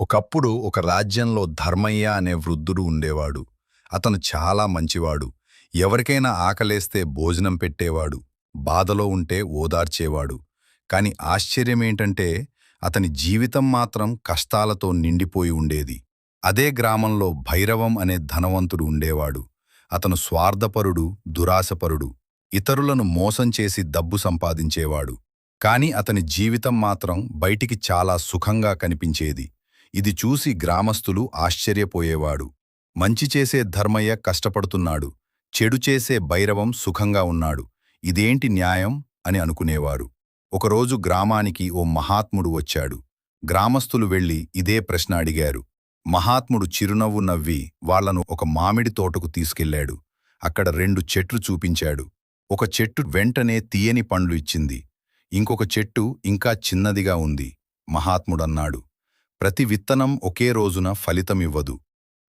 ఒకప్పుడు ఒక రాజ్యంలో ధర్మయ్య అనే వృద్ధుడు ఉండేవాడు. అతను చాలా మంచివాడు. ఎవరికైనా ఆకలేస్తే భోజనం పెట్టేవాడు. బాధలో ఉంటే ఓదార్చేవాడు. కాని ఆశ్చర్యమేంటంటే అతని జీవితం మాత్రం కష్టాలతో నిండిపోయి ఉండేది. అదే గ్రామంలో భైరవం అనే ధనవంతుడు ఉండేవాడు. అతను స్వార్థపరుడు, దురాశపరుడు. ఇతరులను మోసం చేసి డబ్బు సంపాదించేవాడు. కాని అతని జీవితం మాత్రం బయటికి చాలా సుఖంగా కనిపించేది. ఇది చూసి గ్రామస్తులు ఆశ్చర్యపోయేవాడు. మంచి చేసే ధర్మయ్య కష్టపడుతున్నాడు, చెడు చేసే భైరవం సుఖంగా ఉన్నాడు. ఇదేంటి న్యాయం అని అనుకునేవారు. ఒకరోజు గ్రామానికి ఓ మహాత్ముడు వచ్చాడు. గ్రామస్తులు వెళ్లి ఇదే ప్రశ్న అడిగారు. మహాత్ముడు చిరునవ్వు నవ్వి వాళ్లను ఒక మామిడి తోటకు తీసుకెళ్లాడు. అక్కడ 2 చెట్లు చూపించాడు. ఒక చెట్టు వెంటనే తీయని పండ్లు ఇచ్చింది. ఇంకొక చెట్టు ఇంకా చిన్నదిగా ఉంది. మహాత్ముడన్నాడు, ప్రతి విత్తనం ఒకే రోజున ఫలితమివ్వదు.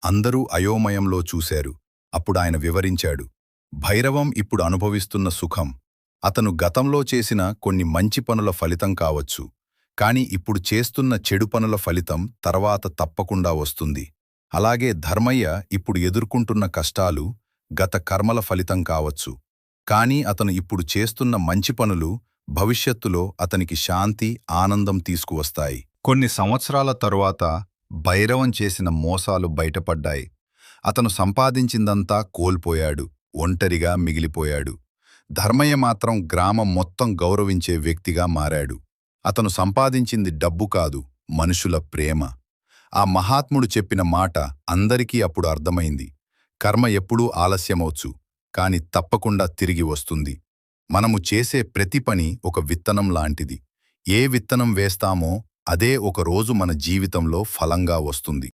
అందరూ అయోమయంలో చూశారు. అప్పుడాయన వివరించాడు. భైరవం ఇప్పుడు అనుభవిస్తున్న సుఖం అతను గతంలో చేసిన కొన్ని మంచి పనుల ఫలితం కావచ్చు. కాని ఇప్పుడు చేస్తున్న చెడు పనుల ఫలితం తర్వాత తప్పకుండా వస్తుంది. అలాగే ధర్మయ్య ఇప్పుడు ఎదుర్కొంటున్న కష్టాలు గత కర్మల ఫలితం కావచ్చు. కాని అతను ఇప్పుడు చేస్తున్న మంచి పనులు భవిష్యత్తులో అతనికి శాంతి, ఆనందం తీసుకువస్తాయి. కొన్ని సంవత్సరాల తరువాత భైరవం చేసిన మోసాలు బయటపడ్డాయి. అతను సంపాదించిందంతా కోల్పోయాడు. ఒంటరిగా మిగిలిపోయాడు. ధర్మయ్య మాత్రం గ్రామం మొత్తం గౌరవించే వ్యక్తిగా మారాడు. అతను సంపాదించింది డబ్బు కాదు, మనుషుల ప్రేమ. ఆ మహాత్ముడు చెప్పిన మాట అందరికీ అప్పుడు అర్థమైంది. కర్మ ఎప్పుడూ ఆలస్యమవచ్చు, కాని తప్పకుండా తిరిగి వస్తుంది. మనము చేసే ప్రతి పని ఒక విత్తనం లాంటిది. ఏ విత్తనం వేస్తామో అదే ఒక రోజు మన జీవితంలో ఫలంగా వస్తుంది.